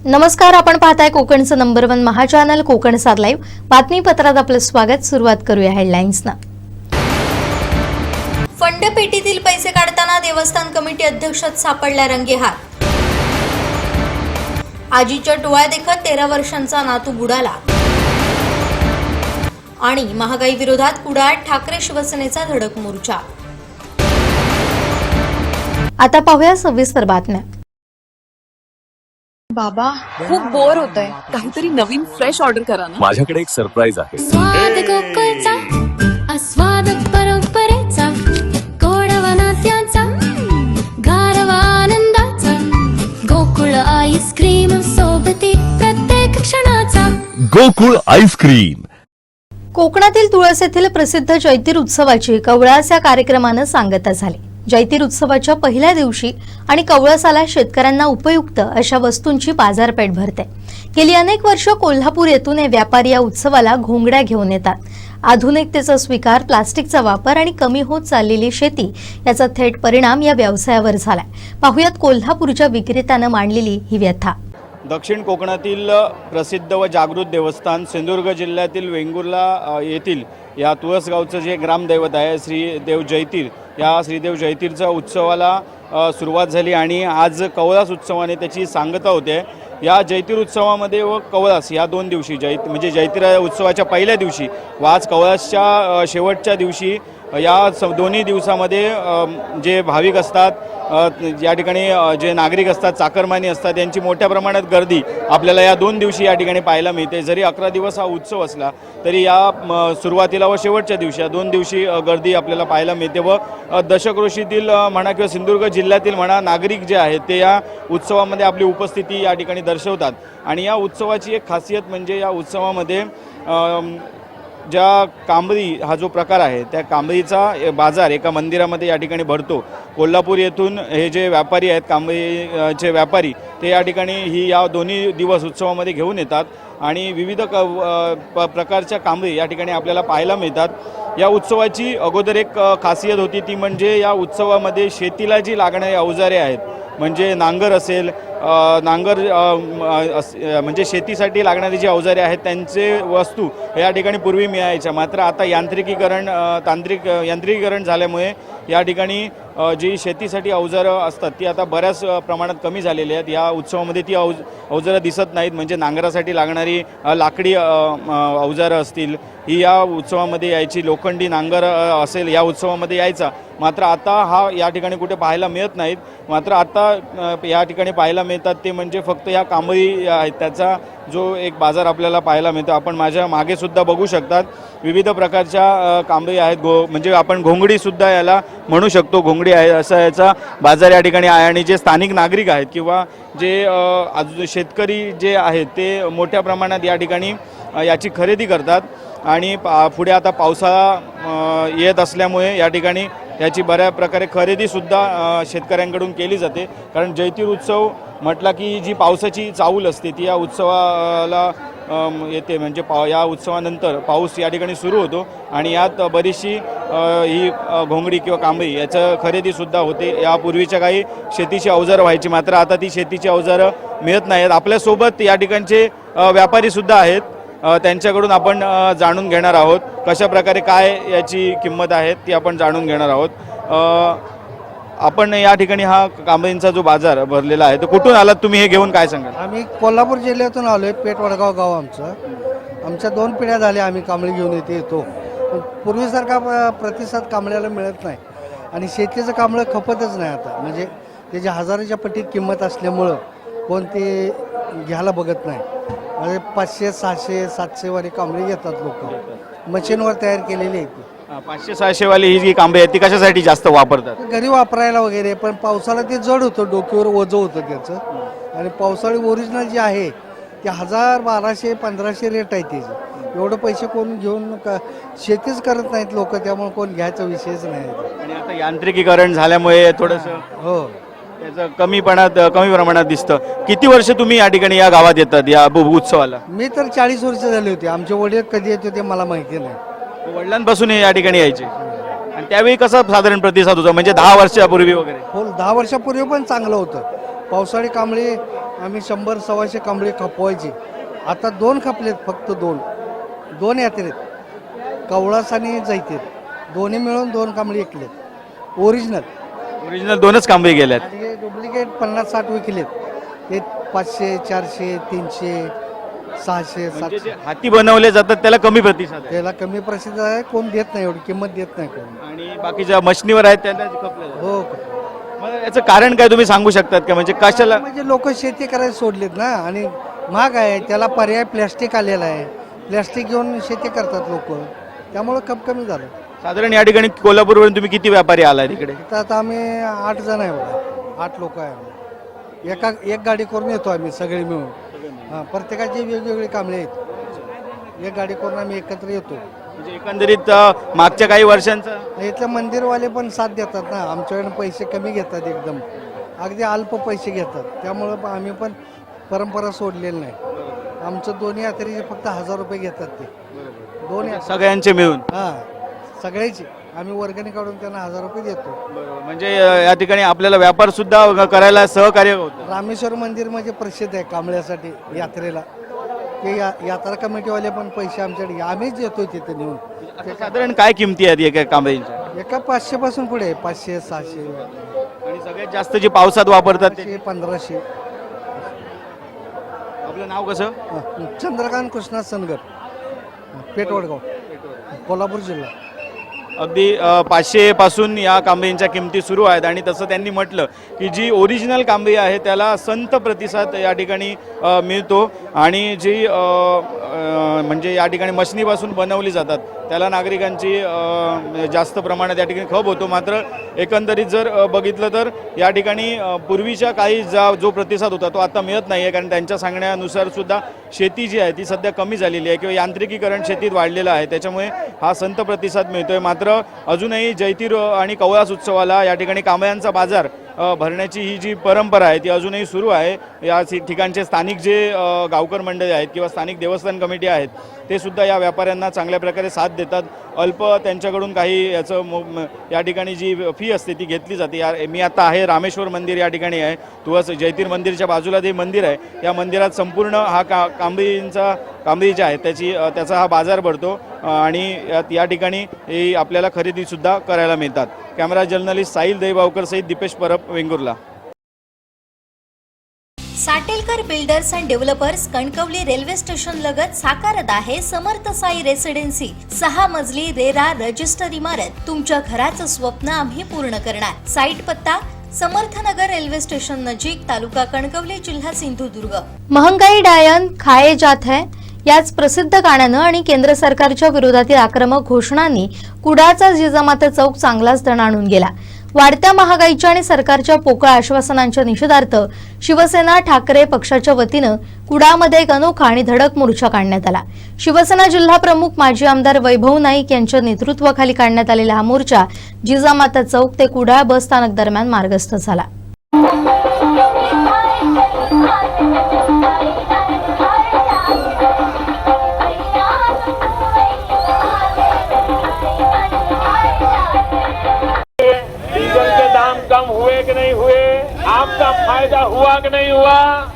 नमस्कार, आपण पाहताय कोकणचं नंबर 1 महा चॅनल कोकण सार लाईव्ह बातमीपत्रात आपलं स्वागत। सुरुवात करूया हेडलाईन्सना। फंड पेटीतील पैसे काढताना देवस्थान कमिटी अध्यक्षात सापडला रंगेहात। आजीच्या डोळ्या देखत 13 वर्षांचा नातू बुडाला। आणि महागाई विरोधात कुडाळ ठाकरे शिवसेनेचा धडक मोर्चा। आता पाहूया सविस्तर बातम्या। बाबा खूप बोर होतंय, काहीतरी नवीन फ्रेश ऑर्डर करा ना। माझ्याकडे एक सरप्राईज आहे। स्वाद गोकुळचा आस्वाद परंपरेचा गोडवा नात्याचा गारवा आनंदाचा गोकुळ आईस्क्रीम सोबती प्रत्येक क्षणाचा गोकुळ आईस्क्रीम। कोकणातील तुळस येथील प्रसिद्ध जैतीर उत्सवाची कवळास या कार्यक्रमानं सांगता झाली। जैतीर उत्सवाच्या पहिल्या दिवशी आणि कवळसाला शेतकऱ्यांना उपयुक्त अशा वस्तूंची बाजारपेठ भरते। गेली अनेक वर्ष कोल्हापूर येथून हे व्यापारी या उत्सवाला घोंगड्या घेऊन येतात। आधुनिकतेचा स्वीकार, प्लास्टिकचा वापर आणि कमी होत चाललेली शेती याचा थेट परिणाम या व्यवसायावर झालाय। पाहुयात कोल्हापूरच्या विक्रेत्यानं मांडलेली ही व्यथा। दक्षिण कोकणातील प्रसिद्ध व जागृत देवस्थान सिंधुदुर्ग जिल्ह्यातील वेंगुर्ला येथील या तुळसगावचं जे ग्रामदैवत आहे श्रीदेव जैतीर, या श्रीदेव जैतीरच्या उत्सवाला सुरुवात झाली आणि आज कवळास उत्सवाने त्याची सांगता होते। या जैतीर उत्सवामध्ये व कवळास या दोन दिवशी म्हणजे जैतीर उत्सवाच्या पहिल्या दिवशी व आज कवळासच्या शेवटच्या दिवशी या दोन्ही दिवसामध्ये जे भाविक असतात, या ठिकाणी जे नागरिक असतात, चाकरमानी असतात, यांची मोठ्या प्रमाणात गर्दी आपल्याला या दोन दिवशी या ठिकाणी पाहायला मिळते। जरी 11 दिवस हा उत्सव असला तरी या सुरुवातीला व शेवटच्या दिवशी या दोन दिवशी गर्दी आपल्याला पाहायला मिळते व दशक्रोशीतील म्हणा किंवा सिंधुदुर्ग जिल्ह्यातील म्हणा नागरिक जे आहेत ते या उत्सवामध्ये आपली उपस्थिती या ठिकाणी दर्शवतात। आणि या उत्सवाची एक खासियत म्हणजे या उत्सवामध्ये ज्या कांबरी हा जो प्रकार आहे त्या कांबरीचा बाजार एका मंदिरामध्ये या ठिकाणी भरतो। कोल्हापूर येथून हे जे व्यापारी आहेत, कांबरीचे व्यापारी, ते या ठिकाणी या दोन्ही दिवस उत्सवामध्ये घेऊन येतात आणि विविध प्रकारच्या कांबरी या ठिकाणी आपल्याला पाहायला मिळतात। या उत्सवाची अगोदर एक खासियत होती, ती म्हणजे या उत्सवामध्ये शेतीला जी लागणारी अवजारे आहेत, म्हणजे नांगर असेल, नांगर म्हणजे शेतीसाठी लागणारी जी अवजारे आहेत त्यांचे वस्तू या ठिकाणी पूर्वी मिळायच्या। मात्र आता यांत्रिकीकरण झाल्यामुळे या ठिकाणी जी शेतीसाठी अवजारं असतात ती आता बऱ्याच प्रमाणात कमी झालेली आहेत। या उत्सवामध्ये ती अवजारं दिसत नाहीत। म्हणजे नांगरासाठी लागणारी लाकडी अवजारं असतील ही या उत्सवामध्ये यायची, लोखंडी नांगर असेल या उत्सवामध्ये यायचा। मात्र आता हा या ठिकाणी कुठे पाहायला मिळत नाहीत। मात्र आता या ठिकाणी पाहायला मिळतात ते म्हणजे फक्त या कांबरी आहेत त्याचा जो एक बाजार आपल्याला पाहायला मिळतो। आपण माझ्या मागे सुद्धा बघू शकतात विविध प्रकारच्या कांबरी आहेत, म्हणजे आपण घोंगडीसुद्धा याला म्हणू शकतो, घोंगडी आहे असा याचा बाजार या ठिकाणी आहे। आणि जे स्थानिक नागरिक आहेत किंवा जे शेतकरी जे आहेत ते मोठ्या प्रमाणात या ठिकाणी याची खरेदी करतात। आणि पुढे आता पावसाळा येत असल्यामुळे या ठिकाणी याची बऱ्या प्रकारे खरेदीसुद्धा शेतकऱ्यांकडून केली जाते। कारण जैतीर उत्सव म्हटला की जी पावसाची चाहूल असते ती या उत्सवाला येते। म्हणजे या उत्सवानंतर पाऊस या ठिकाणी सुरू होतो आणि यात बरीचशी ही घोंगडी किंवा कांबरी याचं खरेदीसुद्धा होते। यापूर्वीच्या काही शेतीची अवजारं व्हायची, मात्र आता ती शेतीची अवजारं मिळत नाहीत। आपल्यासोबत या ठिकाणचे व्यापारीसुद्धा आहेत, त्यांच्याकडून आपण जाणून घेणार आहोत कशा प्रकारे काय याची किंमत आहे ती आपण जाणून घेणार आहोत। आपण या ठिकाणी हा कांबरींचा जो बाजार भरलेला आहे तो कुठून आलात तुम्ही, हे घेऊन काय सांगाल? आम्ही कोल्हापूर जिल्ह्यातून आलो आहे, पेठ वडगाव गाव आमच्या 2 पिढ्या झाल्या आम्ही कांबळी घेऊन येतो। पूर्वीसारखा प्रतिसाद कांबळ्याला मिळत नाही आणि शेतीचं कांबळं खपतच नाही आता। म्हणजे त्याची हजाराच्या पटीत किंमत असल्यामुळं कोण ते घ्यायला बघत नाही। म्हणजे 500, 600, 700 वाली कांबळी घेतात लोक, मशीनवर तयार केलेली आहे ती। 500-600 वाली ही जी कांबरी आहे ती कशासाठी जास्त वापरतात? घरी वापरायला वगैरे, पण पावसाला ते जड होतं, डोक्यावर ओझं होतं त्याचं। आणि पावसाळी ओरिजिनल जी आहे ती 1000, 1200, 1500 रेट आहे त्याची। एवढं पैसे कोण घेऊन शेतीच करत नाहीत लोक, त्यामुळे कोण घ्यायचा विषयच नाही। आणि आता यांत्रिकीकरण झाल्यामुळे थोडंसं हो त्याचं कमी प्रमाणात दिसतं। किती वर्ष तुम्ही या ठिकाणी या गावात येतात या उत्सवाला? मी तर 40 वर्ष झाले होते। आमचे वडील कधी येत होते मला माहिती नाही। वडिलांपासून या ठिकाणी यायचे आणि त्यावेळी कसा साधारण प्रतिसाद होता, म्हणजे 10 वर्षापूर्वी वगैरे? हो, 10 वर्षापूर्वी पण चांगलं होतं। पावसाळी कांबळी आम्ही 100-125 कांबळे खपवायची. आता 2 खपलेत, फक्त 2 यात्रेत, कवळास आणि जैतीत दोन्ही मिळून 2 कांबळे विकलेत ओरिजिनल. 2च कांबळी गेल्यात. आणि हे डुप्लिकेट 50-60 विकलेत. ते 500, 400, 300, 600, म्हणजे 700. जे हाती बनवले जातात त्याला कमी प्रतिसाद आहे त्याला कमी प्रसिद्ध आहे, कोण देत नाही, एवढी किंमत देत नाही कोण. आणि बाकीच्या मशनीवर आहेत त्यांना खपले जातात. हो, मग याचं कारण काय तुम्ही सांगू शकतात का? म्हणजे कशाला? म्हणजे लोक शेती करायला सोडलेत ना, आणि महाग आहे, त्याला पर्याय प्लॅस्टिक आलेला आहे. प्लॅस्टिक घेऊन शेती करतात लोक, त्यामुळं कमी झालं. साधारण या ठिकाणी कोल्हापूरवरून तुम्ही किती व्यापारी आलाय तिकडे? इथं आता आम्ही 8 जण आहे बघा, 8 लोक आहे आम्ही. एक गाडी करून येतो आम्ही सगळे मिळून. हां, प्रत्येकाची वेगवेगळी कांबळे आहेत. एक गाडी करून आम्ही एकत्र येतो. म्हणजे एकंदरीत मागच्या काही वर्षांचं इथले मंदिरवाले पण साथ देतात ना, आमच्याकडे पैसे कमी घेतात, एकदम अगदी अल्प पैसे घेतात. त्यामुळं आम्ही पण परंपरा सोडलेली नाही. आमचं दोन्ही यात्रेचे फक्त 1000 रुपये घेतात ते. दोन सगळ्यांचे मिळून. हां, सगळ्याची आम्ही वर्गणी काढून त्यांना 1000 रुपये देतो. म्हणजे या ठिकाणी आपल्याला व्यापार सुद्धा करायला सहकार्य होतं. रामेश्वर मंदिर म्हणजे प्रसिद्ध आहे कांबळ्यासाठी यात्रेला. ते यात्रा कमिटीवाले पण पैसे आमच्याकडे आम्हीच देतो तिथे नेऊन. आता साधारण काय किमती आहेत एका कांबळींच्या? एका 500 पासून पुढे 500, 600, आणि सगळ्यात जास्त जे पावसात वापरतात ते? 500, 1500. आपलं नाव कसं? चंद्रकांत कृष्णा सनगर, पेठवडगाव, कोल्हापूर जिल्हा. अगदी 500 पासून या कांबळींच्या किमती सुरू आहेत. आणि तसं त्यांनी म्हटलं की जी ओरिजिनल कांबळी आहे त्याला संत प्रतिसाद या ठिकाणी मिळतो. आणि जी म्हणजे या ठिकाणी मशनीपासून बनवली जातात त्याला नागरिकांची जास्त प्रमाणात या ठिकाणी खप होतो. मात्र एकंदरीत जर बघितलं तर या ठिकाणी पूर्वीच्या काही जो प्रतिसाद होता तो आता मिळत नाही आहे. कारण त्यांच्या सांगण्यानुसार सुद्धा शेती जी आहे ती सध्या कमी झालेली आहे किंवा यांत्रिकीकरण शेतीत वाढलेलं आहे, त्याच्यामुळे हा संत प्रतिसाद मिळतोय. मात्र अजूनही जैतीर आणि कवळास उत्सवाला या ठिकाणी कांबळ्यांचा बाजार भरण्याची ही जी परंपरा आहे ती अजूनही सुरू आहे. या ठिकाणचे स्थानिक जे गावकर मंडळी आहेत किंवा स्थानिक देवस्थान कमिटी आहेत ते सुद्धा या व्यापाऱ्यांना चांगल्या प्रकारे साथ देतात. अल्प त्यांच्याकडून काही याचं या ठिकाणी जी फी असते ती घेतली जाते. मी आता आहे रामेश्वर मंदिर या ठिकाणी आहे. तुळस जैतीर मंदिरच्या बाजूला जे मंदिर आहे या मंदिरात संपूर्ण हा कांबळी जे आहे त्याचा हा बाजार भरतो. आणि या ठिकाणी आपल्याला खरेदीसुद्धा करायला मिळतात. कॅमेरा जर्नलिस्ट साहिल देवावकर सहित Deepesh Parab, Vengurla. Satelkar builders and developers Kankavli railway station लगत साकारत आहे समर्थ साई रेसिडेन्सी. 6 मजली रेरा रजिस्टर इमारत. तुमच्या घराचं स्वप्न आम्ही पूर्ण करणार. साईट पत्ता समर्थनगर रेल्वे स्टेशन नजीक, तालुका कणकवली, जिल्हा सिंधुदुर्ग. महंगाई डायन खाये जात है याच प्रसिद्ध गाण्यानं आणि केंद्र सरकारच्या विरोधातील आक्रमक घोषणांनी कुडाचा जिजामाता चौक चांगलाच दणाणून गेला. वाढत्या महागाईच्या आणि सरकारच्या पोकळ आश्वासनांच्या निषेधार्थ शिवसेना ठाकरे पक्षाच्या वतीनं कुडामध्ये एक अनोखा आणि धडक मोर्चा काढण्यात आला. शिवसेना जिल्हा प्रमुख माजी आमदार वैभव नाईक यांच्या नेतृत्वाखाली काढण्यात आलेला हा मोर्चा जिजामाता चौक ते कुडाळ बस स्थानक दरम्यान मार्गस्थ झाला. कम हुए कि नहीं हुए, आपका फायदा हुआ कि नहीं हुआ?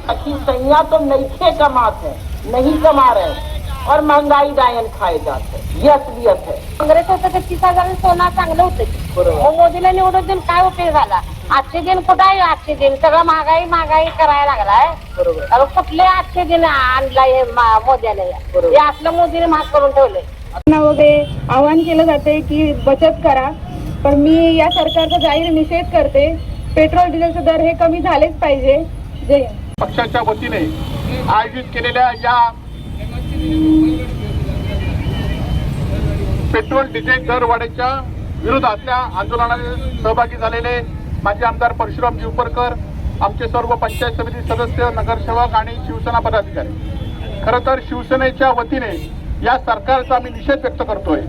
अच्छी सैया तो नहीं कमाते हैं, नहीं कमा रहे और महंगाई डायन खाए जाते, ये असलियत है. काँग्रेस होतं तर 30,000 सोना चांगलं होतं. मोदीला निवडून देऊन काय उपयोग झाला? आजचे दिन कुठं आहे? आजचे दिन सगळं महागाई करायला लागलाय. बरोबर. कुठले आजचे दिन आणलाय मोदीने? हे आपलं मोदीने महाग करून ठेवलंय. वगैरे आवाहन केलं जाते की बचत करा, पण मी या सरकारचा जाहीर निषेध करते. पेट्रोल डिझेलचे दर हे कमी झालेच पाहिजे. जय पक्षाच्या वतीने आयोजित केलेल्या या पेट्रोल डिझेल दरवाढीच्या विरोधातल्या आंदोलनात सहभागी झालेले माजी आमदार परशुरामजी उपरकर, आमचे सर्व पंचायत समिती सदस्य, नगरसेवक आणि शिवसेना पदाधिकारी, खरं तर शिवसेनेच्या वतीने या सरकारचा आम्ही निषेध व्यक्त करतोय.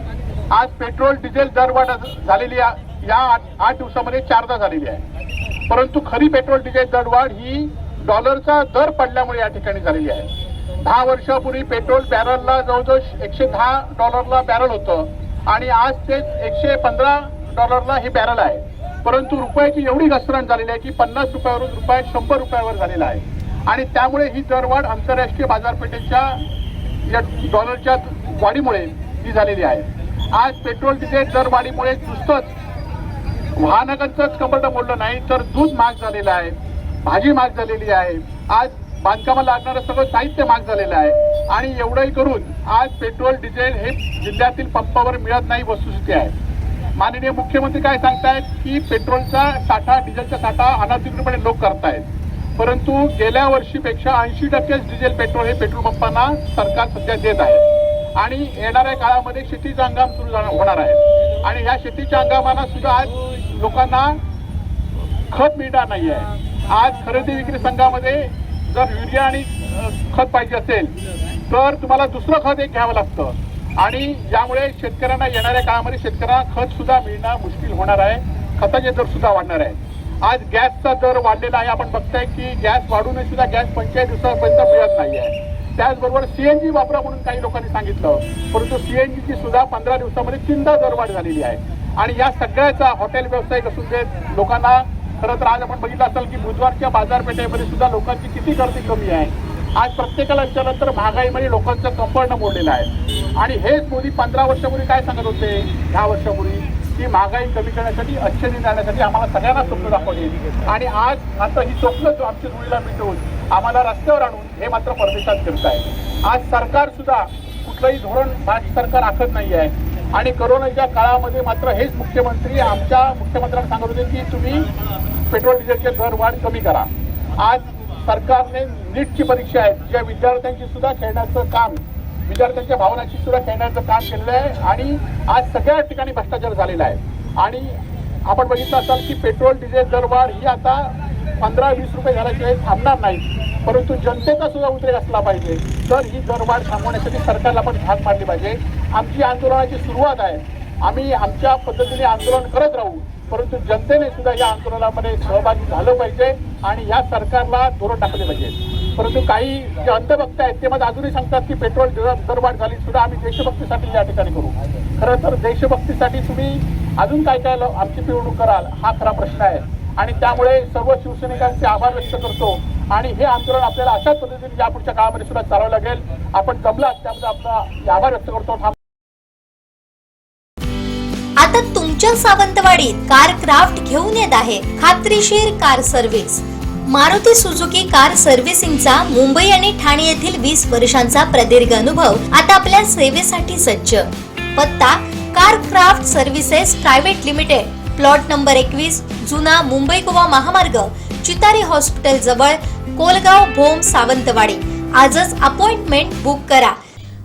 आज पेट्रोल डिझेल दरवाढ झालेली या 8 दिवसामध्ये 4दा झालेली आहे. परंतु खरी पेट्रोल डिझेल दरवाढ ही डॉलरचा दर पडल्यामुळे या ठिकाणी झालेली आहे. 10 वर्षापूर्वी पेट्रोल बॅरलला जवळजवळ $110 बॅरल होतं आणि आज ते $115 हे बॅरल आहे. परंतु रुपयाची एवढी घसरण झालेली आहे की 50 रुपयावरून रुपया 100 रुपयावर झालेला आहे. आणि त्यामुळे ही दरवाढ आंतरराष्ट्रीय बाजारपेठेच्या या डॉलरच्या वाढीमुळे ही झालेली आहे. आज पेट्रोल डिझेल दरवाढीमुळे नुसतंच वाहनांचंच कपाट मोडलं नाही, तर दूध महाग झालेलं आहे, भाजी महाग झालेली आहे, आज बांधकामाला लागणारं सगळं साहित्य महाग झालेलं आहे. आणि एवढंही करून आज पेट्रोल डिझेल हे जिल्ह्यातील पंपावर मिळत नाही वस्तुस्थिती आहे. माननीय मुख्यमंत्री काय सांगतायत की पेट्रोलचा साठा, डिझेलचा साठा अनाधिकृतपणे लोक करतायत, परंतु गेल्या वर्षीपेक्षा 80% डिझेल पेट्रोल हे पेट्रोल पंपांना सरकार सध्या देत आहे. आणि येणाऱ्या काळामध्ये शेतीचा हंगाम सुरू होणार आहे आणि या शेतीच्या हंगामाला सुद्धा आज लोकांना खत मिळणार नाही आहे. आज खरेदी विक्री संघामध्ये जर युरिया आणि खत पाहिजे असेल तर तुम्हाला दुसरं खत एक घ्यावं लागतं आणि यामुळे शेतकऱ्यांना येणाऱ्या काळामध्ये शेतकऱ्यांना खत सुद्धा मिळणं मुश्किल होणार आहे. खताचे दर सुद्धा वाढणार आहे. आज गॅसचा दर वाढलेला आहे. आपण बघताय की गॅस वाढूनही सुद्धा गॅस 45 दिवसापर्यंत मिळत नाही आहे. त्याचबरोबर सीएनजी वापरा म्हणून काही लोकांनी सांगितलं, परंतु सीएनजीची सुद्धा 15 दिवसामध्ये 3दा दरवाढ झालेली आहे. आणि या सगळ्याचा हॉटेल व्यावसायिक असून देत लोकांना खरं तर आज आपण बघितलं असेल की बुधवारच्या बाजारपेठेमध्ये सुद्धा लोकांची किती गर्दी कमी आहे. आज प्रत्येकाला विचारलं तर महागाईमध्ये लोकांचं कंपर्ण मोडलेलं आहे. आणि हेच मोदी 15 वर्षापूर्वी काय सांगत होते, 10 वर्षापूर्वी, की महागाई कमी करण्यासाठी, अच्छे दिन आणण्यासाठी आम्हाला सगळ्यांना स्वप्न दाखवले. आणि आज आता ही स्वप्न जो आमच्या मुलीला मिटवून आम्हाला रस्त्यावर आणून हे मात्र परदेशात फिरत आहे. आज सरकार सुद्धा कुठलंही धोरण भाजप सरकार आखत नाही आहे. आणि कोरोनाच्या काळामध्ये मात्र हेच मुख्यमंत्री आमच्या मुख्यमंत्र्यांना सांगत होते की तुम्ही पेट्रोल डिझेलचे दर वाढ कमी करा. आज सरकारने नीटची परीक्षा आहे, ज्या विद्यार्थ्यांची सुद्धा खेळण्याचं काम, विद्यार्थ्यांच्या भावनाची सुद्धा खेळण्याचं काम केलेलं आहे. आणि आज सगळ्या ठिकाणी भ्रष्टाचार झालेला आहे. आणि आपण बघितलं असाल की पेट्रोल डिझेल दरवाढ ही आता 15-20 रुपये झाल्याशिवाय थांबणार नाही, परंतु जनतेचा सुद्धा उद्रेक असला पाहिजे. तर ही दरवाढ थांबवण्यासाठी सरकारला आपण भाग पाडली पाहिजे. आमची आंदोलनाची सुरुवात आहे, आम्ही आमच्या पद्धतीने आंदोलन करत राहू, परंतु जनतेने सुद्धा या आंदोलनामध्ये सहभागी झालं पाहिजे आणि या सरकारला धोरण टाकले पाहिजे. परंतु काही जे अंधभक्त आहेत ते मला अजूनही सांगतात की पेट्रोल दरवाढ झाली सुद्धा आम्ही देशभक्तीसाठी या ठिकाणी करू. खरं तर देशभक्तीसाठी तुम्ही अजून काय काय आमची पिळवणूक कराल हा खरा प्रश्न आहे. आणि त्यामुळे सर्व शिवसैनिकांचे आभार व्यक्त करतो. आणि हे आंदोलन आपल्याला अशाच पद्धतीने यापुढच्या काळामध्ये सुद्धा चालवावं लागेल. आपण जमलात त्यामध्ये आपला आभार व्यक्त करतो. आता तुमच्या सावंतवाडीत कार क्राफ्ट घेऊन येत आहे खात्रीशीर car service. Maruti Suzuki car सर्व्हिसिंगचा मुंबई आणि ठाणे येथील 20 वर्षांचा प्रदीर्घ अनुभव आता आपल्या सेवेसाठी सज्ज. पत्ता car craft services private limited, plot number 21, जुना मुंबई गोवा महामार्ग, चितारी हॉस्पिटल जवळ, कोलगाव, भोम, सावंतवाडी. आजच अपॉइंटमेंट बुक करा.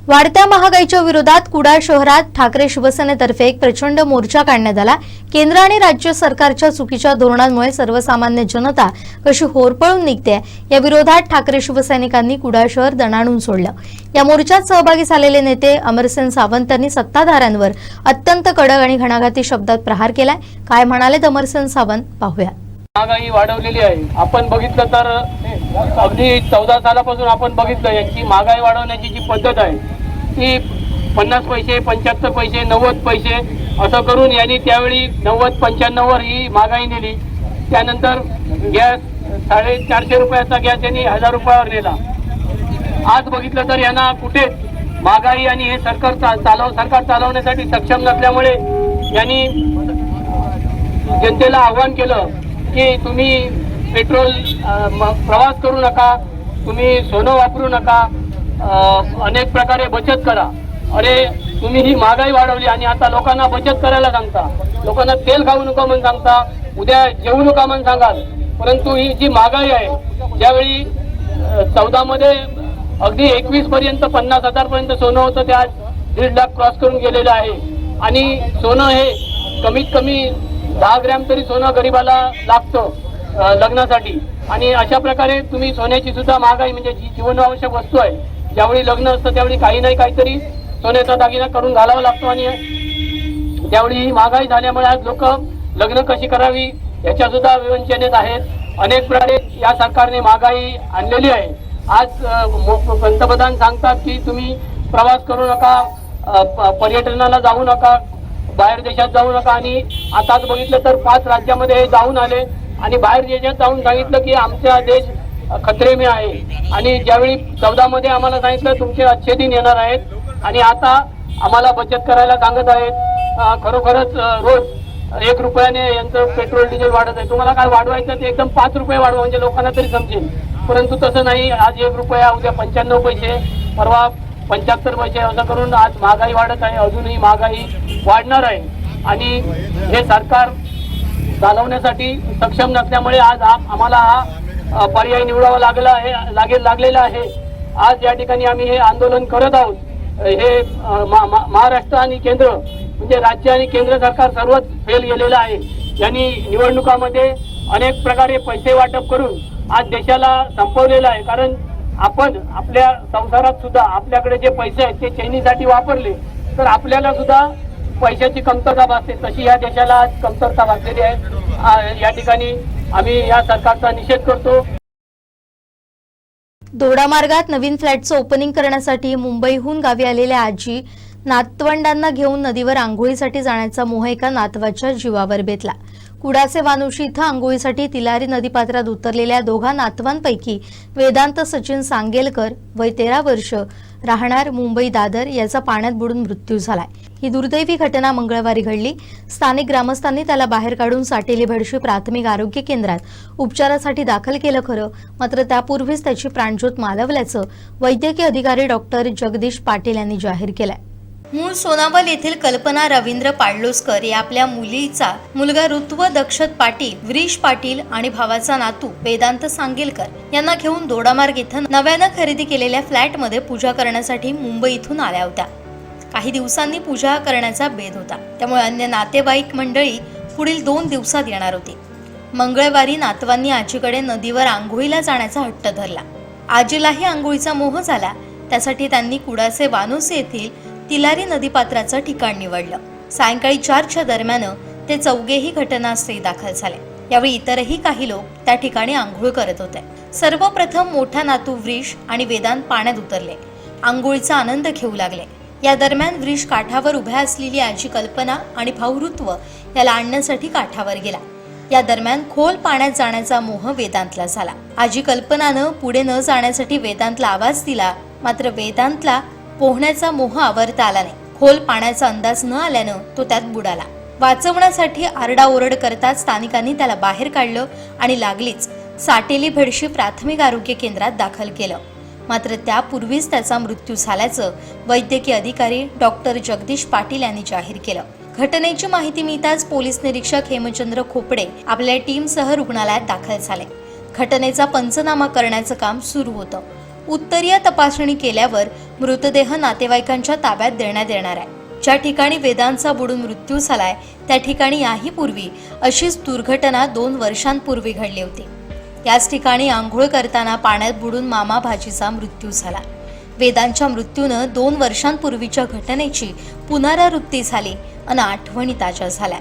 वाढत्या महागाईच्या विरोधात कुडाळ शहरात ठाकरे शिवसेनेतर्फे एक प्रचंड मोर्चा काढण्यात आला. केंद्र आणि राज्य सरकारच्या चुकीच्या धोरणांमुळे सर्वसामान्य जनता कशी होरपळून निघते या विरोधात ठाकरे शिवसैनिकांनी कुडाळ शहर दणाणून सोडलं. या मोर्चात सहभागी झालेले नेते अमरसेन सावंत यांनी सत्ताधाऱ्यांवर अत्यंत कडक आणि घणाघाती शब्दात प्रहार केलाय. काय म्हणालेत अमरसेन सावंत पाहूया. महागाई वाढवलेली आहे. आपण बघितलं तर अगदी 14 सालापासून आपण बघितलं यांची महागाई वाढवण्याची जी पद्धत आहे ती 50 पैसे, 75 पैसे, 90 पैसे असं करून यांनी त्यावेळी 90-95 वर ही महागाई नेली. त्यानंतर गॅस 450 रुपयाचा गॅस यांनी 1000 रुपयावर नेला. आज बघितलं तर यांना कुठे महागाई आणि हे सरकार चालवण्यासाठी सक्षम नसल्यामुळे यांनी जनतेला आव्हान केलं की तुम्ही पेट्रोल प्रवास करू नका, तुम्ही सोनं वापरू नका, अनेक प्रकारे बचत करा. अरे तुम्ही ही महागाई वाढवली आणि आता लोकांना बचत करायला सांगता, लोकांना तेल खाऊ नका म्हणून सांगता, उद्या जेवू नका म्हणून सांगाल. परंतु ही जी महागाई आहे, ज्यावेळी 14 मध्ये अगदी 21 पर्यंत 50,000 पर्यंत सोनं होतं, ते आज 1.5 लाख क्रॉस करून गेलेलं आहे. आणि सोनं हे कमीत कमी 10 ग्रॅम तरी सोनं गरीबाला लागतं लग्नासाठी. आणि अशा प्रकारे तुम्ही सोन्याची सुद्धा महागाई, म्हणजे जी जीवनावश्यक वस्तू आहे, ज्यावेळी लग्न असतं त्यावेळी काही नाही काहीतरी सोन्याचा दागिना करून घालावा लागतो. आणि त्यावेळी ही महागाई झाल्यामुळे आज लोक लग्न कशी करावी याच्या सुद्धा विवंचनेत आहेत. अनेक प्रकारे या सरकारने महागाई आणलेली आहे. आज पंतप्रधान सांगतात की तुम्ही प्रवास करू नका, पर्यटनाला जाऊ नका, बाहेर देशात जाऊ नका. आणि आताच बघितलं तर 5 राज्यामध्ये हे जाऊन आले आणि बाहेर देशात जाऊन सांगितलं की आमचा देश खतरे में आहे. आणि ज्यावेळी 14 मध्ये आम्हाला सांगितलं तुमचे अच्छे दिन येणार आहेत आणि आता आम्हाला बचत करायला सांगत आहेत. खरोखरच रोज 1 रुपयाने यांचं पेट्रोल डिझेल वाढत आहे. तुम्हाला काय वाढवायचं ते एकदम 5 रुपये वाढवा म्हणजे लोकांना तरी समजेल. परंतु तसं नाही. आज 1 रुपया, उद्या 95 पैसे, परवा 75 पैसे, असं करून आज महागाई वाढत आहे. अजूनही महागाई वाढणार आहे. आणि हे सरकार चालवण्यासाठी सक्षम नसल्यामुळे आज आम्हाला हा पर्याय निवडावा लागलेला आहे. आज या ठिकाणी आम्ही हे आंदोलन करत आहोत. हे महाराष्ट्र आणि केंद्र म्हणजे राज्य आणि केंद्र सरकार सर्वच फेल गेलेलं आहे. यांनी निवडणुकामध्ये अनेक प्रकारे पैसे वाटप करून आज देशाला संपवलेलं आहे. कारण आपण आपल्या संसारात सुद्धा आपल्याकडे जे पैसे आहेत ते चैनीसाठी वापरले तर आपल्याला सुद्धा पैशाची कमतरता भासते. तशी या देशाला आज कमतरता भासलेली आहे. या ठिकाणी आम्ही या सरकारचा निषेध करतो. दोडामार्गात नवीन फ्लॅटचं ओपनिंग करण्यासाठी मुंबईहून गावी आलेल्या आजी नातवंडांना घेऊन नदीवर आंघोळीसाठी जाण्याचा मोह एका नातवाच्या जीवावर बेतला. कुडाचे वानुशी इथं आंघोळीसाठी तिलारी नदीपात्रात उतरलेल्या दोघा नातवांपैकी वेदांत सचिन सांगेलकर वय 13 वर्ष राहणार मुंबई दादर याचा पाण्यात बुडून मृत्यू झालाय. ही दुर्दैवी घटना मंगळवारी घडली. स्थानिक ग्रामस्थांनी त्याला बाहेर काढून साटेली भडशी प्राथमिक आरोग्य केंद्रात उपचारासाठी दाखल केलं खरं, मात्र त्यापूर्वीच त्याची प्राणज्योत मालवल्याचं वैद्यकीय अधिकारी डॉक्टर जगदीश पाटील यांनी जाहीर केलंय. मूळ सोनावल येथील कल्पना रवींद्र पाडलोसकर या आपल्या मुलीचा मुलगा ऋत्व दक्षत पाटील, व्रीश पाटील आणि भावाचा नातू वेदांत सांगेलकर यांना घेऊन दोडामार्ग इथं नव्यानं खरेदी केलेल्या फ्लॅटमध्ये पूजा करण्यासाठी मुंबई इथून आल्या होत्या. काही दिवसांनी पूजा करण्याचा बेत होता, त्यामुळे अन्य नातेवाईक मंडळी पुढील 2 दिवसात येणार होती. मंगळवारी नातवांनी आजीकडे नदीवर आंघोळीला जाण्याचा हट्ट धरला. आजीलाही आंघोळीचा मोह झाला. त्यासाठी त्यांनी कुडाचे वानुसे येथील तिलारी नदीपात्राचं ठिकाण निवडलं. सायंकाळी 4च्या दरम्यान ते चौघेही घटनास्थळी दाखल झाले. यावेळी इतरही काही लोक त्या ठिकाणी आंघोळ करत होते. सर्वप्रथम मोठा नातू व्रीश आणि वेदांत पाण्यात उतरले. आंघोळीचा आनंद घेऊ लागले. या दरम्यान व्रीश काठावर उभ्या असलेली आजी कल्पना आणि भाऊ ऋत्व याला आणण्यासाठी काठावर गेला. या दरम्यान खोल पाण्यात जाण्याचा मोह वेदांतला झाला. आजी कल्पनानं पुढे न जाण्यासाठी वेदांतला आवाज दिला, मात्र वेदांतला पोहण्याचा मोह आवरता आला नाही. खोल पाण्याचा अंदाज न आल्यानं तो त्यात बुडाला. वाचवण्यासाठी आरडाओरड करताच स्थानिकांनी त्याला बाहेर काढलं आणि लागलीच साटेली भडशी प्राथमिक आरोग्य केंद्रात दाखल केलं. मात्र त्यापूर्वीच त्याचा मृत्यू झाल्याचं वैद्यकीय अधिकारी डॉक्टर जगदीश पाटील यांनी जाहीर केलं. घटनेची माहिती मिळताच पोलीस निरीक्षक हेमचंद्र खोपडे आपल्या टीमसह रुग्णालयात दाखल झाले. घटनेचा पंचनामा करण्याचं काम सुरू होतं. उत्तरीय तपासणी केल्यावर मृतदेह नातेवाईकांच्या ताब्यात देण्यात येणार आहे. ज्या ठिकाणी वेदांचा बुडून मृत्यू झालाय त्या ठिकाणी याही पूर्वी अशीच दुर्घटना 2 वर्षांपूर्वी घडली होती. याच ठिकाणी आंघोळ करताना पाण्यात बुडून मामा भाजीचा मृत्यू झाला. वेदांच्या मृत्यूनं 2 वर्षांपूर्वीच्या घटनेची पुनरावृत्ती झाली आणि आठवणी ताज्या झाल्या.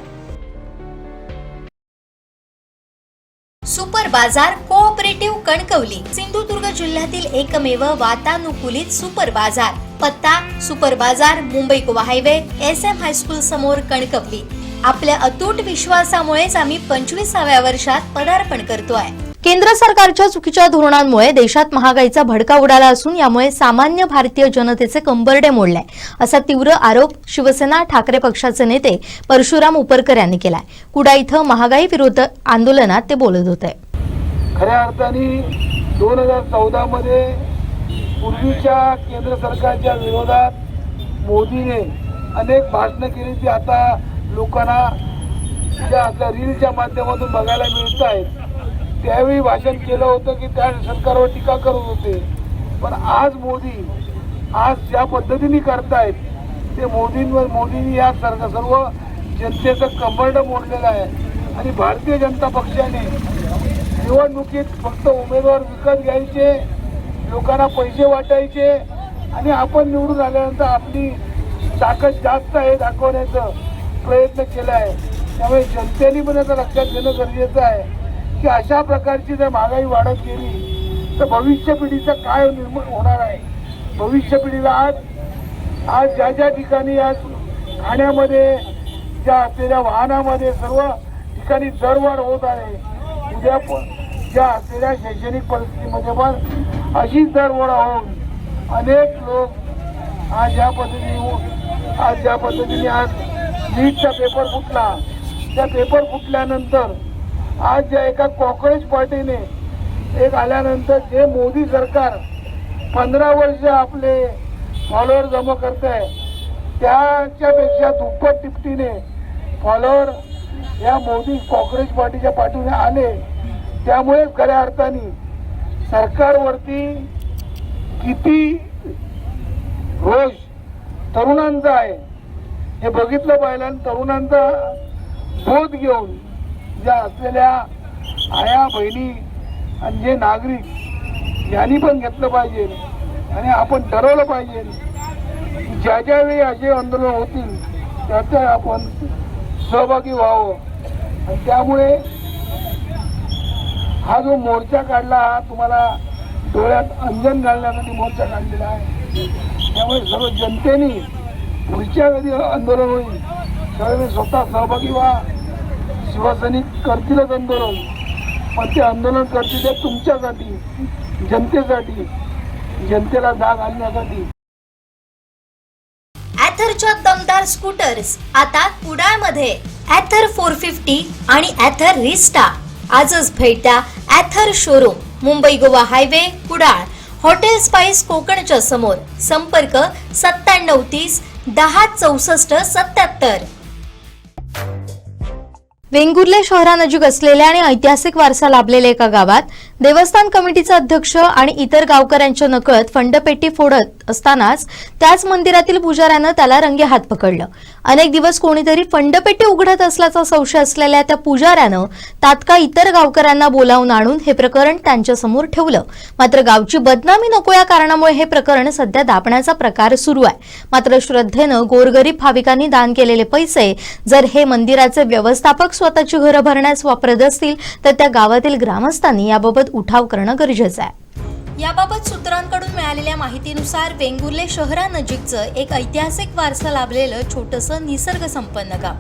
सुपर बाजार कोऑपरेटिव्ह कणकवली सिंधुदुर्ग जिल्ह्यातील एकमेव वातानुकूलित सुपर बाजार. पत्ता सुपर बाजार, Mumbai Goa highway, SM high school समोर, कणकवली. आपल्या अतूट विश्वासामुळेच आम्ही 25व्या वर्षात पदार्पण करतोय. केंद्र सरकारच्या चुकीच्या धोरणांमुळे देशात महागाईचा भडका उडाला असून यामुळे सामान्य भारतीय जनतेचे कंबरडे मोडले असा तीव्र आरोप शिवसेना ठाकरे पक्षाचे नेते परशुराम उपरकर यांनी केलाय. कुडा इथं महागाई विरोधी आंदोलनात ते बोलत होते. खऱ्या अर्थाने 2014 मध्ये पूर्वीच्या केंद्र सरकारच्या विरोधात मोदीने अनेक भाषणं केली ती आता लोकांना आपल्या रीलच्या माध्यमातून बघायला मिळत आहेत. त्यावेळी भाषण केलं होतं की त्या सरकारवर टीका करत होते, पण आज मोदी ज्या पद्धतीने करतायत ते मोदींनी या सर्व जनतेचं कंबरड मोडलेलं आहे. आणि भारतीय जनता पक्षाने निवडणुकीत फक्त उमेदवार विकत घ्यायचे, लोकांना पैसे वाटायचे आणि आपण निवडून आल्यानंतर आपली ताकद जास्त आहे दाखवण्याचा प्रयत्न केला आहे. त्यामुळे जनतेने पण याचं लक्षात घेणं गरजेचं आहे की अशा प्रकारची जर महागाई वाढत गेली तर भविष्य पिढीचं काय निर्माण होणार आहे. भविष्य पिढीला आज ज्या ठिकाणी आज खाण्यामध्ये, ज्या असलेल्या वाहनामध्ये सर्व ठिकाणी दरवाढ होत आहे. उद्या ज्या असलेल्या शैक्षणिक परिस्थितीमध्ये पण अशीच दरवडा होऊन अनेक लोक आज ज्या पद्धतीने आज नीटचा पेपर फुटला, त्या पेपर फुटल्यानंतर आज ज्या एका कॉक्रोच पार्टीने एक आल्यानंतर जे मोदी सरकार 15 वर्ष आपले फॉलोअर जमा करत आहे, त्याच्यापेक्षा दुप्पट तिपटीने फॉलोअर या मोदी कॉक्रोच पार्टीच्या पाठीने आले. त्यामुळे खऱ्या अर्थाने सरकारवरती किती रोष तरुणांचा आहे हे बघितलं पाहिलं. आणि तरुणांचा बोध घेऊन ज्या असलेल्या आया बहिणी आणि जे नागरिक यांनी पण घेतलं पाहिजे आणि आपण ठरवलं पाहिजे की ज्या ज्यावेळी असे आंदोलन होतील त्याचं आपण सहभागी व्हावं. आणि त्यामुळे हा जो मोर्चा काढला, हा तुम्हाला डोळ्यात अंजन घालण्यासाठी मोर्चा काढलेला आहे. त्यामुळे सर्व जनतेने पुढच्या कधी आंदोलन होईल त्यावेळी स्वतः सहभागी व्हा. शिवसैनिक करतीलच आंदोलन, पण ते आंदोलन करतील ते तुमच्यासाठी, जनतेसाठी, जनतेला जाग आणण्यासाठी. ॲथरच्या दमदार स्कूटर्स आता कुडाळमध्ये. ॲथर 450 आणि ॲथर रिस्टा. आजच भेट द्या Ather showroom, Mumbai Goa highway, Kudal, hotel spice कोकणच्या समोर. संपर्क 9730 1064 77. वेंगुर्ले शहरानजीक असलेल्या आणि ऐतिहासिक वारसा लाभलेल्या एका गावात देवस्थान कमिटीचे अध्यक्ष आणि इतर गावकऱ्यांच्या नकळत फंडपेटी फोडत असतानाच त्याच मंदिरातील पुजाऱ्यानं त्याला रंगेहात पकडलं. अनेक दिवस कोणीतरी फंडपेटी उघडत असल्याचा संशय असलेल्या त्या पुजाऱ्यानं तात्काळ इतर गावकऱ्यांना बोलावून आणून हे प्रकरण त्यांच्यासमोर ठेवलं. मात्र गावची बदनामी नको या कारणामुळे हे प्रकरण सध्या दाबण्याचा प्रकार सुरू आहे. मात्र श्रद्धेनं गोरगरीब भाविकांनी दान केलेले पैसे जर हे मंदिराचे व्यवस्थापक स्वतःची घरं भरण्यास वापरत असतील तर त्या गावातील ग्रामस्थांनी याबाबत उठाव करणं गरजेचं आहे. याबाबत सूत्रांकडून मिळालेल्या माहितीनुसार वेंगुर्ले शहरानजीकचं एक ऐतिहासिक वारसा लाभलेलं छोटंसं निसर्ग संपन्न गाव.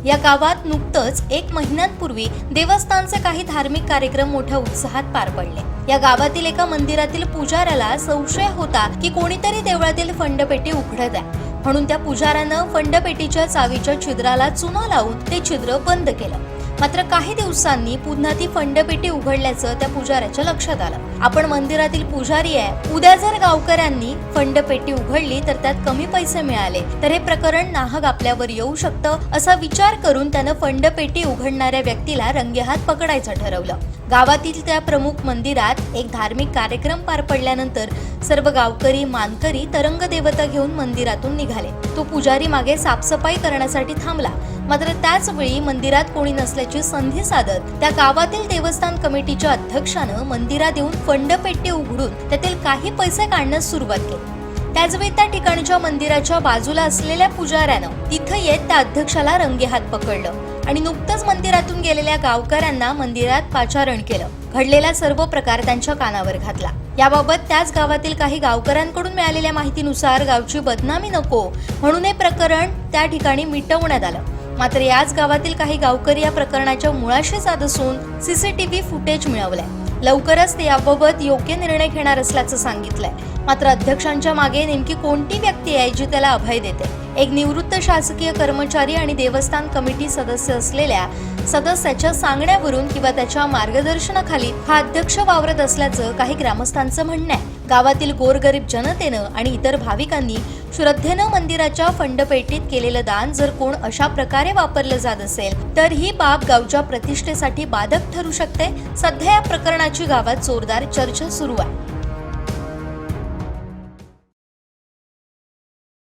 या गावात नुकतंच 1 महिन्यांपूर्वी देवस्थानचे काही धार्मिक कार्यक्रम मोठ्या उत्साहात पार पडले. या गावातील एका मंदिरातील पुजाऱ्याला संशय होता की कोणीतरी देवळातील फंडपेटी उघडत आहे, म्हणून त्या पुजाऱ्यानं फंडपेटीच्या चावीच्या छिद्राला चुना लावून ते छिद्र बंद केलं. मात्र काही दिवसांनी पुन्हा ती फंडपेटी उघडल्याचं त्या पुजाऱ्याच्या लक्षात आलं. आपण मंदिरातील पुजारी आहे, उद्या जर गावकऱ्यांनी फंडपेटी उघडली तर त्यात कमी पैसे मिळाले तर हे प्रकरण नाहक आपल्यावर येऊ शकतं असा विचार करून त्यानं फंडपेटी उघडणाऱ्या व्यक्तीला रंगेहात पकडायचं ठरवलं. गावातील त्या प्रमुख मंदिरात एक धार्मिक कार्यक्रम पार पडल्यानंतर सर्व गावकरी मानकरी तरंग देवता घेऊन मंदिरातून निघाले. तो पुजारी मागे साफसफाई करण्यासाठी थांबला. मात्र त्याच वेळी मंदिरात कोणी नसल्याची संधी साधत त्या गावातील देवस्थान कमिटीच्या अध्यक्षानं मंदिरात येऊन फंडपेटी उघडून त्यातील काही पैसे काढण्यास सुरुवात केली. त्याचवेळी त्या ठिकाणच्या मंदिराच्या बाजूला असलेल्या पुजाऱ्यानं तिथं येत त्या अध्यक्षाला रंगेहात पकडलं आणि नुकतंच मंदिरातून गेलेल्या गावकऱ्यांना मंदिरात पाचारण केलं. घडलेला सर्व प्रकार त्यांच्या कानावर घातला. याबाबत त्याच गावातील काही गावकऱ्यांकडून मिळालेल्या माहितीनुसार गावची बदनामी नको म्हणून हे प्रकरण त्या ठिकाणी मिटवण्यात आलं. मात्र याच गावातील काही गावकरी या प्रकरणाच्या मुळाशी जात असून सीसीटीव्ही फुटेज मिळवलंय. लवकरच ते याबाबत योग्य निर्णय घेणार असल्याचं सांगितलंय. मात्र अध्यक्षांच्या मागे नेमकी कोणती व्यक्ती आहे जी त्याला अभय देते? एक निवृत्त शासकीय कर्मचारी आणि देवस्थान कमिटी सदस्य असलेल्या सदस्याच्या सांगण्यावरून किंवा त्याच्या मार्गदर्शनाखाली हा अध्यक्ष वावरत असल्याचं काही ग्रामस्थांचं म्हणणं आहे. गावातील गोरगरीब जनतेनं आणि इतर भाविकांनी श्रद्धेनं मंदिराच्या फंडपेटीत केलेलं दान जर कोण अशा प्रकारे वापरलं जात असेल तर ही बाब गावच्या प्रतिष्ठेसाठी बाधक ठरू शकते. सध्या या प्रकरणाची गावात जोरदार चर्चा सुरू आहे.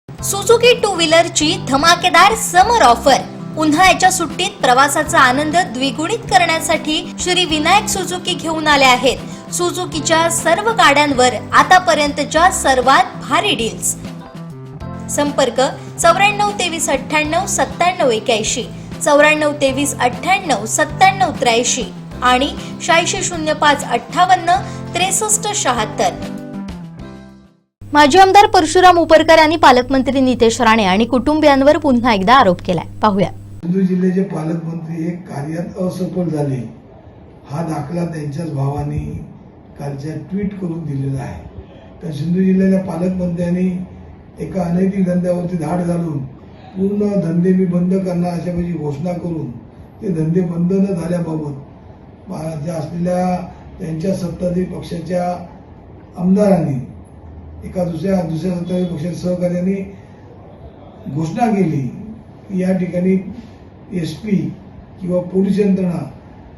सुझुकी 2 व्हीलरची धमाकेदार समर ऑफर. उन्हाळ्याच्या सुट्टीत प्रवासाचा आनंद द्विगुणित करण्यासाठी श्री विनायक सुझुकी घेऊन आले आहेत. सुझुकीच्या सर्व गाड्यांवर आतापर्यंतच्या सर्वात भारी डील्स. संपर्क 9423 98 97 81, 9423 98 97 83 आणि 8605 58 63 76. माजी आमदार परशुराम उपरकर यांनी पालकमंत्री नितेश राणे आणि कुटुंबियांवर पुन्हा एकदा आरोप केलाय. पाहूया. सिंधुदुर्ग जिल्ह्याचे पालकमंत्री एक कार्यात असफल झाले हा दाखला त्यांच्याच भावाने कालच्या ट्विट करून दिलेला आहे. तर सिंधुदुर्ग जिल्ह्याच्या पालकमंत्र्यांनी एका अनैतिक धंद्यावरती धाड घालून पूर्ण धंदे मी बंद करणार अशापैकी घोषणा करून ते धंदे बंद न झाल्याबाबत ज्या असलेल्या त्यांच्या सत्ताधारी पक्षाच्या आमदारांनी एका दुसऱ्या सत्ताधारी पक्षाच्या सहकार्याने घोषणा केली की या ठिकाणी SP किंवा पोलीस यंत्रणा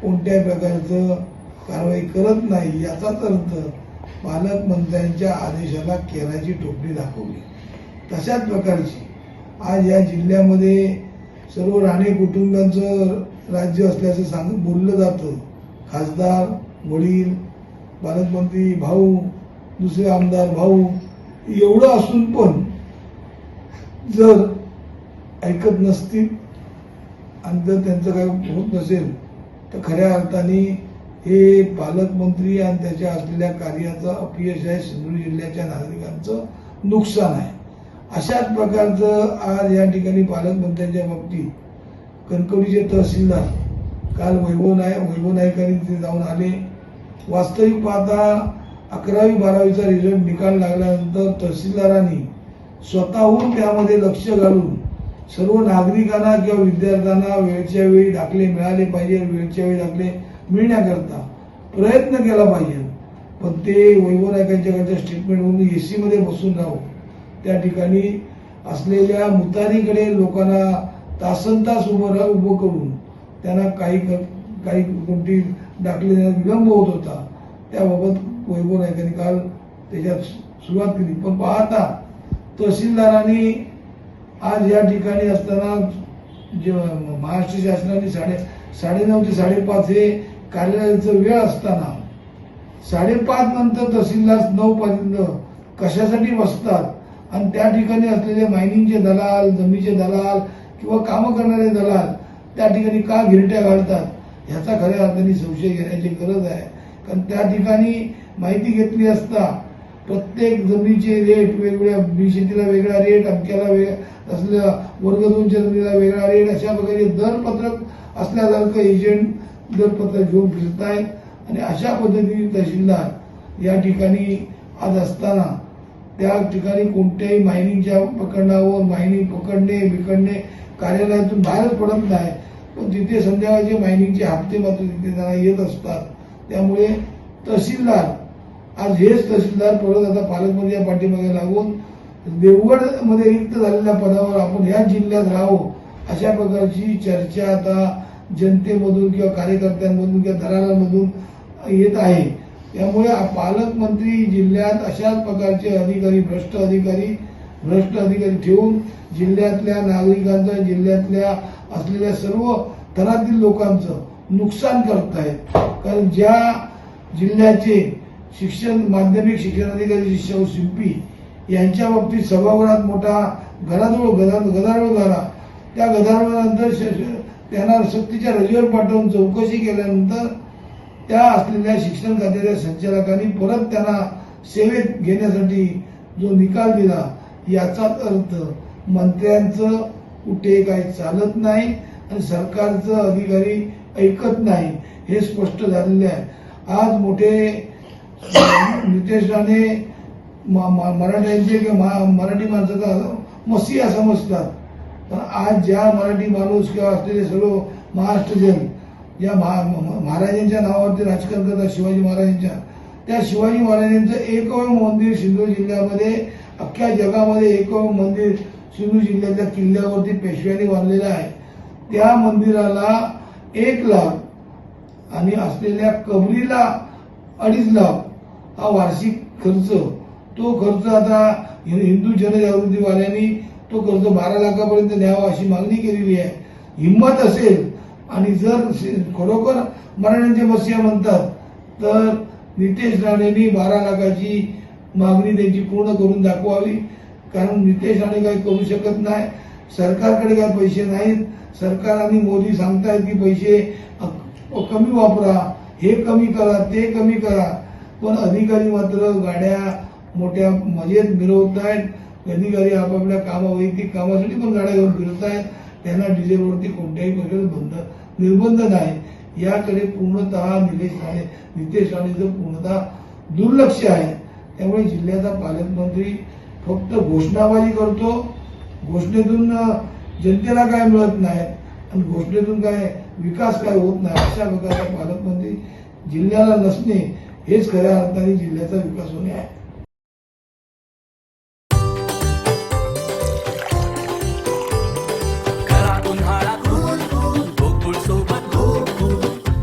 कोणत्याही प्रकारचं कारवाई करत नाही. याचाच अर्थ पालकमंत्र्यांच्या आदेशाला केराची टोपली दाखवली. तशाच प्रकारची आज या जिल्ह्यामध्ये सर्व राणे कुटुंबांचं राज्य असल्याचं बोललं जातं. खासदार, वडील, पालकमंत्री भाऊ, दुसरे आमदार भाऊ, एवढं असून पण जर ऐकत नसतील आणि जर त्यांचं काही होत नसेल तर खऱ्या अर्थाने हे पालकमंत्री आणि त्याच्या असलेल्या कार्याचं अपयश आहे. सिंधुदुर्ग जिल्ह्याच्या नागरिकांचं नुकसान आहे. अशाच प्रकारचं आज या ठिकाणी पालकमंत्र्यांच्या बाबतीत कणकवलीचे तहसीलदार काल वैभव नाईकांनी तिथे जाऊन आले. वास्तविक पाहता 11वी 12वीचा रिझल्ट निकाल लागल्यानंतर तहसीलदारांनी स्वतःहून त्यामध्ये लक्ष घालून सर्व नागरिकांना किंवा विद्यार्थ्यांना वेळच्या वेळी दाखले मिळाले पाहिजे, वेळच्या वेळी दाखले मिळण्याकरता प्रयत्न केला पाहिजे. पण ते वैभव नाईकांच्याकडच्या स्टेटमेंटवरून AC मध्ये बसून राहून त्या ठिकाणी असलेल्या मुतारीकडे लोकांना तासनतास उभं करून त्यांना काही कोणती दाखले देण्यात विलंब होत होता. त्याबाबत वैभव नाईकांनी काल त्याच्यात सुरुवात केली. पण पाहता तहसीलदारांनी आज या ठिकाणी असताना जे महाराष्ट्र शासनाने 9:30 ते 5:30 हे कार्यालयाचं वेळ असताना 5:30 नंतर तहसीलदार 9 पर्यंत कशासाठी बसतात आणि त्या ठिकाणी असलेले मायनिंगचे दलाल, जमिनीचे दलाल किंवा कामं करणारे दलाल त्या ठिकाणी का गिरट्या घालतात ह्याचा खऱ्या अर्थाने संशय घेण्याची गरज आहे. कारण त्या ठिकाणी माहिती घेतली असता प्रत्येक जमिनीचे रेट वेगवेगळ्या, शेतीला वेगळा रेट, अमक्याला असलेल्या वर्ग 2च्या जमिनीला वेगळा रेट, अशा प्रकारे दरपत्रक असल्यासारखं एजंट दरपत्रक घेऊन फिरतायत. आणि अशा पद्धतीने तहसीलदार या ठिकाणी आज असताना त्या ठिकाणी कोणत्याही मायनिंगच्या प्रकरणावर मायनिंग बिकडणे कार्यालयातून बाहेरच पडत नाही. पण तिथे संध्याकाळचे मायनिंगचे हप्ते मात्र तिथे त्यांना येत असतात. त्यामुळे तहसीलदार आज हेच तहसीलदार परत आता पालकमंत्र्यांच्या पाठीमागे लागून देवगडमध्ये रिक्त झालेल्या पदावर आपण या जिल्ह्यात राहावं अशा प्रकारची चर्चा आता जनतेमधून किंवा कार्यकर्त्यांमधून किंवा दलालांमधून येत आहे. त्यामुळे पालकमंत्री जिल्ह्यात अशाच प्रकारचे अधिकारी भ्रष्ट अधिकारी ठेवून जिल्ह्यातल्या नागरिकांचं, जिल्ह्यातल्या असलेल्या सर्व थरातील लोकांचं नुकसान करत आहेत. कारण ज्या जिल्ह्याचे माध्यमिक शिक्षण अधिकारी शिव शिंपी यांच्या बाबतीत सभागृहात मोठा गदारोळ झाला. त्या गदारोळानंतर त्यांना सक्तीच्या रजेवर पाठवून चौकशी केल्यानंतर त्या असलेल्या शिक्षण खात्याच्या संचालकांनी परत त्यांना सेवेत घेण्यासाठी जो निकाल दिला याचाच अर्थ मंत्र्यांचं कुठे काही चालत नाही आणि सरकारचं अधिकारी ऐकत नाही हे स्पष्ट झालेले आहे. आज मोठे नितेश राणे मराठ्यांचे किंवा मराठी माणसाचा मसीहा समजतात. पण आज ज्या मराठी माणूस किंवा असलेले सर्व महाराष्ट्रजन ज्या महाराजांच्या नावावरती राजकारण करतात, शिवाजी महाराजांच्या, त्या शिवाजी महाराजांचं एकमेव मंदिर सिंधुदुर्ग जिल्ह्यामध्ये, अख्ख्या जगामध्ये एकमेव मंदिर सिंधुदुर्ग जिल्ह्याच्या किल्ल्यावरती पेशव्यांनी बांधलेलं आहे. त्या मंदिराला 1 लाख आणि असलेल्या कबरीला 2.5 लाख हा वार्षिक खर्च. तो खर्च आता हिंदू जनजागृतीवाल्यांनी तो खर्च 12 लाखापर्यंत न्यावा अशी मागणी केलेली आहे. हिंमत असेल आणि जर खरोखर मराठ्यांचे मसीहा म्हणतात तर नितेश राणेंनी 12 लाखाची मागणी त्यांची पूर्ण करून दाखवावी. कारण नितेश राणे काही करू शकत नाही, सरकारकडे काही पैसे नाहीत. सरकार आणि मोदी सांगतायत की पैसे कमी वापरा, हे कमी करा, ते कमी करा, पण अधिकारी मात्र गाड्या मोठ्या मजेत मिरवत आहेत. अधिकारी आपापल्या वैयक्तिक कामासाठी पण गाड्या घेऊन फिरत आहेत. त्यांना डिझेलवरती कोणत्याही प्रकारे निर्बंध नाही. याकडे पूर्णतः नितेश राणेचं पूर्णतः दुर्लक्ष आहे. त्यामुळे जिल्ह्याचा पालकमंत्री फक्त घोषणाबाजी करतो, घोषणेतून जनतेला काय मिळत नाही आणि घोषणेतून काय विकास काय होत नाही, अशा प्रकारचा पालकमंत्री जिल्ह्याला नसणे हेच खऱ्या अर्थाने जिल्ह्याचा विकास होणे आहे.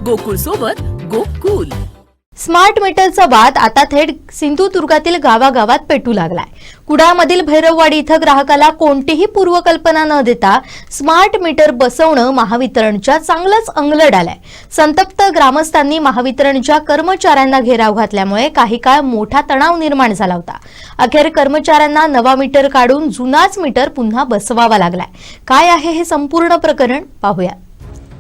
गोकुळ सोबत गोकुल. स्मार्ट मीटरचा वाद आता थेट सिंधुदुर्गातील गावागावात पेटू लागलाय. कुडाळमधील भैरववाडी इथं ग्राहकाला कोणतीही पूर्वकल्पना न देता स्मार्ट मीटर बसवणं महावितरणच्या चांगलंच अंगलट आलंय. संतप्त ग्रामस्थांनी महावितरणच्या कर्मचाऱ्यांना घेराव घातल्यामुळे काही काळ मोठा तणाव निर्माण झाला होता. अखेर कर्मचाऱ्यांना नवा मीटर काढून जुनाच मीटर पुन्हा बसवावा लागलाय. काय आहे हे संपूर्ण प्रकरण पाहूया.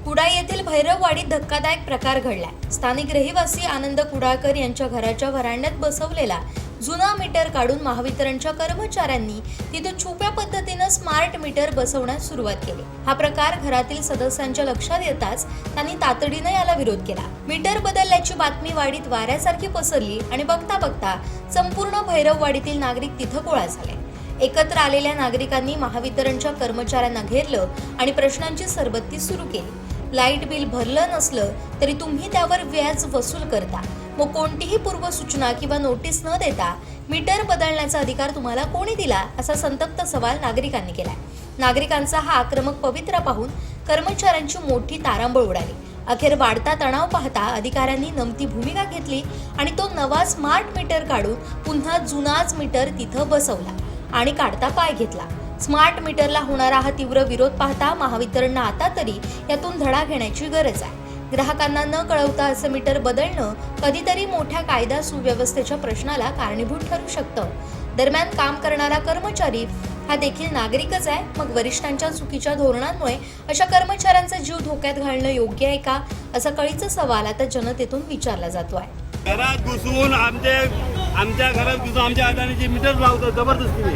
कुडाळ येथील भैरववाडीत धक्कादायक प्रकार घडलाय. स्थानिक रहिवासी आनंद कुडाळकर यांच्या घराच्या व्हरांड्यात बसवलेला जुना मीटर काढून महावितरणच्या कर्मचाऱ्यांनी तिथे छुप्या पद्धतीनं स्मार्ट मीटर बसवण्यास सुरुवात केली. हा प्रकार घरातील सदस्यांच्या लक्षात येताच त्यांनी तातडीनं याला विरोध केला. मीटर बदलल्याची बातमी वाडीत वाऱ्यासारखी पसरली आणि बघता बघता संपूर्ण भैरववाडीतील नागरिक तिथं गोळा झाले. एकत्र आलेल्या नागरिकांनी महावितरणच्या कर्मचाऱ्यांना घेरलं आणि प्रश्नांची सरबत्ती सुरू केली. लाईट बिल भरलं नसलं तरी तुम्ही त्यावर व्याज वसूल करता. मग कोणतीही पूर्वसूचना किंवा नोटीस न देता मीटर बदलण्याचा अधिकार तुम्हाला कोणी दिला, असा संतप्त सवाल नागरिकांनी केलाय. नागरिकांचा हा आक्रमक पवित्रा पाहून कर्मचाऱ्यांची मोठी तारांबळ उडाली. अखेर वाढता तणाव पाहता अधिकाऱ्यांनी नमती भूमिका घेतली आणि तो नवा स्मार्ट मीटर काढून पुन्हा जुनाच मीटर तिथं बसवला आणि काढता पाय घेतला. स्मार्ट मीटरला होणारा हा तीव्र विरोध पाहता महावितरणनं आता तरी यातून धडा घेण्याची गरज आहे. ग्राहकांना न कळवता असं मीटर बदलणं कधीतरी मोठ्या कायदा सुव्यवस्थेच्या प्रश्नाला कारणीभूत ठरू शकतं. दरम्यान काम करणारा कर्मचारी हा देखील नागरिकच आहे. मग वरिष्ठांच्या चुकीच्या धोरणांमुळे अशा कर्मचाऱ्यांचा जीव धोक्यात घालणं योग्य आहे का, असा कळीचा सवाल आता जनतेतून विचारला जातो आहे. घरात घुसून आमच्या घरात घुसून आमच्या हाताने मीटर लावतो जबरदस्तीने.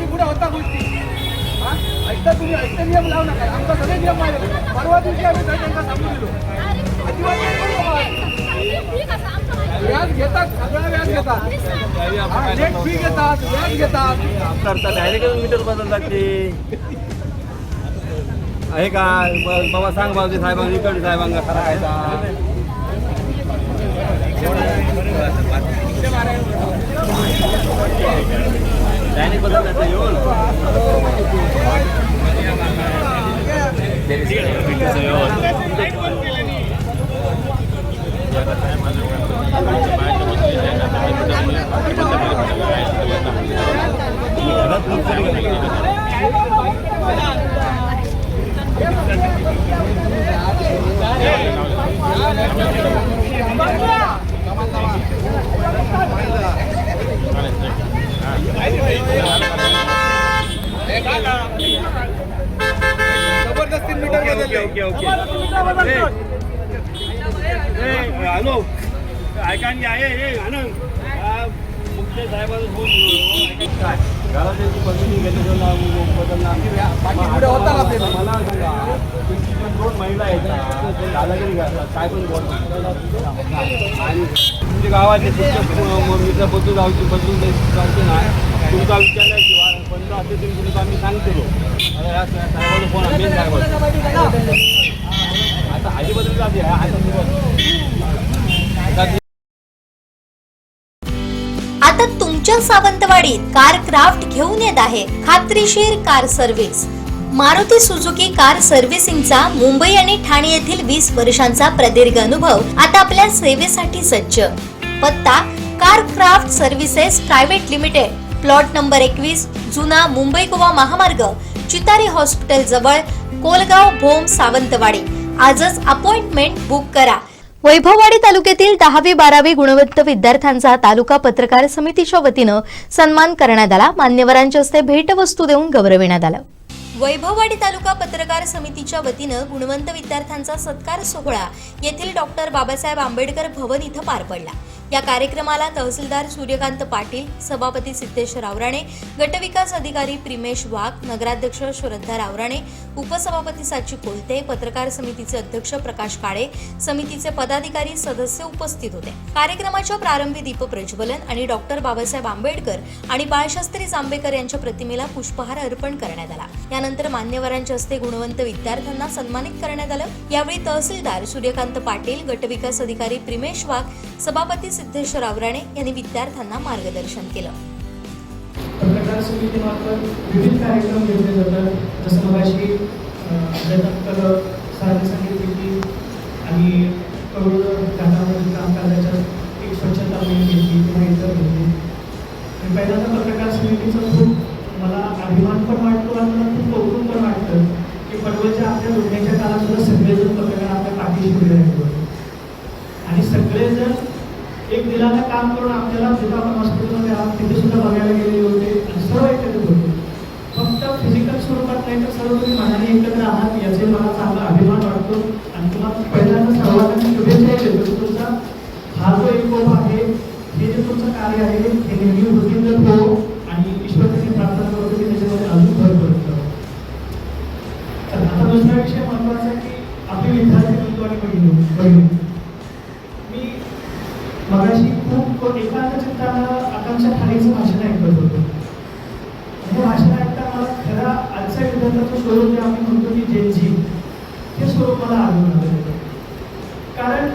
पुढे होता गोष्टी ऐकता तुम्ही ऐकता नियम लावू नका. आमचा सगळे नियम मारले. परवा दिवशी आम्ही त्यांना सांगून दिलो अजिबात व्याज घेतात, सगळं व्याज घेतात, लेट फी घेतात, व्याज घेतात, करतात डायरेक्ट मीटर बदलतात ते आहे का. बाबा सांग बाबा साहेबांना इकडे साहेबांना खरा खायचा डायरेक्ट बदलतात येऊन जबरदस्ती मीटर बदलले. हॅलो ऐका आहे आनंद मुख्य साहेबांना मला सांगा दोन महिला आहेत झाला तरी काय पण आणि तुमच्या गावाचे मीटर बदलून जायची नाही. तुमचा विचारल्याशिवाय बंद असेल तरी तुमचं आम्ही सांगतो. साहेबांना फोन आम्ही साहेब आता आधी बदल जाते. आता तुमच्या सावंतवाडीत कार क्राफ्ट घेऊन येत आहे खात्रीशीर car service. Maruti Suzuki car सर्व्हिसिंगचा मुंबई आणि ठाणे येथील 20 वर्षांचा प्रदीर्घ अनुभव आता आपल्या सेवेसाठी सज्ज. पत्ता car craft services private limited, plot number 21, जुना मुंबई गोवा महामार्ग, चितारी हॉस्पिटल जवळ, कोलगाव भोम, सावंतवाडी. आजच अपॉइंटमेंट बुक करा. वैभववाडी तालुक्यातील 10वी-12वी गुणवंत विद्यार्थ्यांचा तालुका पत्रकार समितीच्या वतीनं सन्मान करण्यात आला. मान्यवरांच्या हस्ते भेटवस्तू देऊन गौरविण्यात आलं. वैभववाडी तालुका पत्रकार समितीच्या वतीनं गुणवंत विद्यार्थ्यांचा सत्कार सोहळा येथील डॉक्टर बाबासाहेब आंबेडकर भवन इथं पार पडला। या कार्यक्रमाला तहसीलदार सूर्यकांत पाटील, सभापती सिद्धेश रावराणे, गटविकास अधिकारी प्रिमेश वाघ, नगराध्यक्ष श्रद्धा रावराणे, उपसभापती साची कोलते, पत्रकार समितीचे अध्यक्ष प्रकाश काळे, समितीचे पदाधिकारी सदस्य उपस्थित होते। कार्यक्रमाच्या प्रारंभी दीप प्रज्वलन आणि डॉक्टर बाबासाहेब आंबेडकर आणि बाळशास्त्री जांभेकर यांच्या प्रतिमेला पुष्पहार अर्पण करण्यात आला। यानंतर मान्यवरांच्या हस्ते गुणवंत विद्यार्थ्यांना सन्मानित करण्यात आलं। यावेळी तहसीलदार सूर्यकांत पाटील, गटविकास अधिकारी प्रिमेश वाघ, सभापती सिद्धेश रावराणे यांनी विद्यार्थ्यांना मार्गदर्शन केलं। पत्रकार समितीमार्फत विविध कार्यक्रम घेतले जातात, जसं मगाशी सरांनी सांगितले की आम्ही करोड घाटामध्ये कामकाजाच्या एक स्वच्छता मोहीम घेतली किंवा इतर घेतली। आणि पहिल्यांदा पत्रकार समितीचा खूप मला अभिमान पण वाटतो आणि मला खूप कौतुक पण वाटतं की पडवळच्या आपल्या लुटण्याच्या काळात सुद्धा सगळेजण पत्रकार आपल्या पाठीशी उभे राहिले आणि सगळेजण एक दिलानं काम करून आपल्याला जिथं आपण हॉस्पिटलमध्ये आहात तिथे सुद्धा बघायला गेलेले होते आणि सर्व एकत्रित होते। फक्त फिजिकल स्वरूपात नाही तर सर्व तुम्ही मनाने एकत्र आहात याचे मला चांगला अभिमान वाटतो आणि तुम्हाला पहिल्यांदा सर्वांना शुभेच्छा देतो की तुमचा हा जो एक कोप आहे, हे जे तुमचं कार्य आहे हे नेहमी वृद्धिंगत हो आणि ईश्वराची प्रार्थना करतो की त्याच्यामध्ये अजून भर पडत जावं। तर आता दुसरा विषय महत्त्वाचा आहे की आपले विद्यार्थी बंधू आणि बहिणी, मी मगाशी खूप एकांत चित्तानं आकांक्षा ठाणेचं भाषण ऐकत होतो। हे भाषण ऐकता मला खरा आजच्या विद्यार्थ्याचं स्वरूप जे आम्ही म्हणतो की जेनजी, हे स्वरूप मला आढळून आलं। कारण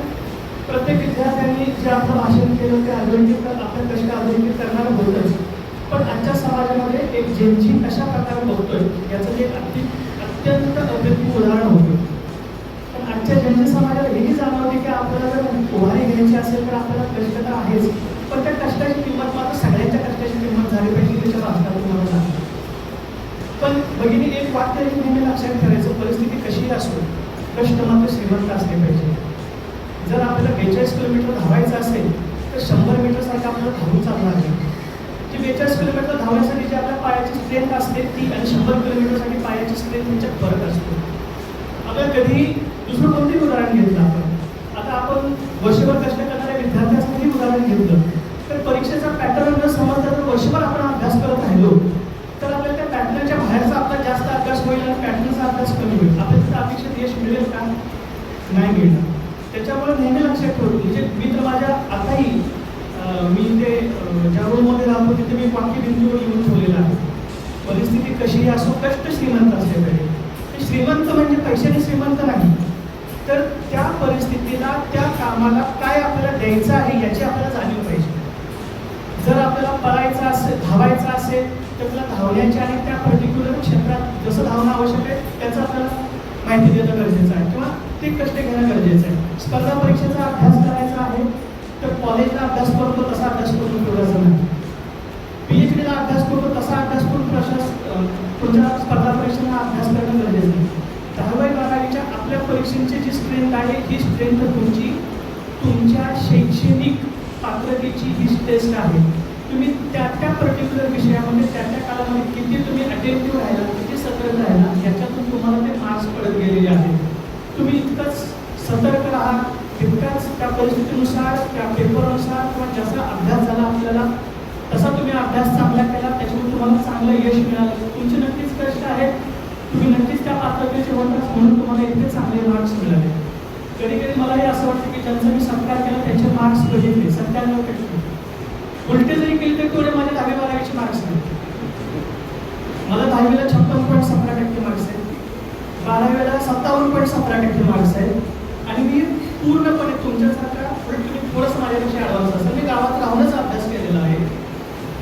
प्रत्येक विद्यार्थ्यांनी जे आपलं भाषण केलं ते अधोरेखित आपल्या कष्ट अधोरेखित करणारं होतंच, पण आजच्या समाजामध्ये एक जेनजी कशा प्रकारे बघतोय याचं जे अत्यंत अप्रतिम उदाहरण होतं। पण आजच्या जनजी समाजाला हेही जाणवते की आपल्याला जर उभारी घ्यायची असेल तर आपल्याला कष्ट तर आहेच, पण त्या कष्टाची किंमत मात्र सगळ्यांच्या कष्टाची किंमत झाली पाहिजे त्याच्या वाचतात तुम्हाला सांगतो। पण भगिनी एक वाक्य नेहमी लक्षात ठेवायचं, परिस्थिती कशीही असो कष्ट मात्र श्रीमंत असले पाहिजे। जर आपल्याला 42 किलोमीटर धावायचं असेल तर 100 मीटरसारखं आपल्याला धावून चालणार नाही। जी 42 किलोमीटर धावण्यासाठी जी आपल्या पायाची स्ट्रेंथ असते ती आणि 100 किलोमीटरसाठी पायाची स्ट्रेंथ यांच्यात फरक असतो। आपल्याला कधी दुसरं कोणतेही उदाहरण घेतलं आता आपण वर्षभर कष्ट करणाऱ्या विद्यार्थ्यांसाठी उदाहरण घेतलं तर परीक्षेचा पॅटर्न न समजता जर वर्षभर आपण अभ्यास करत राहिलो तर आपल्याला त्या पॅटर्नच्या बाहेरचा आपला जास्त अभ्यास होईल आणि पॅटर्नचा अभ्यास कमी होईल। आपल्याला तिथं अपेक्षित यश मिळेल का? नाही मिळणार। त्याच्यामुळे नेहमी लक्षात ठेवतो, म्हणजे मी तर माझ्या आताही मी ते ज्या रूममध्ये राहतो तिथे मी वाक्यबिंदूवर लिहून ठेवलेलं आहे, परिस्थिती कशीही असो कष्ट श्रीमंत असले पाहिजे। श्रीमंत म्हणजे पैशाने श्रीमंत नाही, तर त्या परिस्थितीला त्या कामाला काय आपल्याला द्यायचं आहे याची आपल्याला जाणीव पाहिजे। जर आपल्याला पळायचं असेल, धावायचं असेल तर आपल्याला धावण्याच्या आणि त्या पर्टिक्युलर क्षेत्रात जसं धावणं आवश्यक आहे त्याचं आपल्याला माहिती देणं गरजेचं आहे किंवा ते कष्ट घेणं गरजेचं आहे। स्पर्धा परीक्षेचा अभ्यास करायचा आहे तर कॉलेजला अभ्यास करतो तसा अभ्यास करून ठेवायचा नाही, PhDला अभ्यास करतो तसा अभ्यास करून पुढच्या स्पर्धा परीक्षेला अभ्यास करणं गरजेचं आहे। 10वी-12वीच्या आपल्या परीक्षेची जी स्ट्रेंथ आहे ही स्ट्रेंथ तुमच्या शैक्षणिक पात्रतेची ही टेस्ट आहे। तुम्ही त्या पर्टिक्युलर विषयामध्ये त्या काळामध्ये किती तुम्ही अटेंटिव्ह राहिला, किती सतर्क राहिला याच्यातून तुम्हाला ते मार्क्स पडत गेलेले आहेत। तुम्ही इतकंच सतर्क राहा, तितकाच त्या परिस्थितीनुसार त्या पेपरनुसार किंवा जसा अभ्यास झाला आपल्याला तसा तुम्ही अभ्यास चांगला केला, त्याच्यामुळे तुम्हाला चांगलं यश मिळालं। तुमचे नक्कीच कष्ट आहेत, तुम्ही नक्कीच त्या पात्रतेचे होतात म्हणून तुम्हाला इतके चांगले मार्क्स मिळाले। कधी कधी मलाही असं वाटतं की ज्यांचा मी सत्कार केला त्यांचे मार्क्स बघितले 97%, उलटे जरी केले तरी तेवढे माझ्या 10वी-12वीचे मार्क्स नाही। मला 10वीला 56.17% मार्क्स आहेत, 12वीला 57.17% मार्क्स आहेत आणि मी पूर्णपणे तुमच्यासारखा तुम्ही थोडंसं माझ्यापेक्षा ॲडव्हान्स असेल। मी गावात राहूनच अभ्यास केलेला आहे,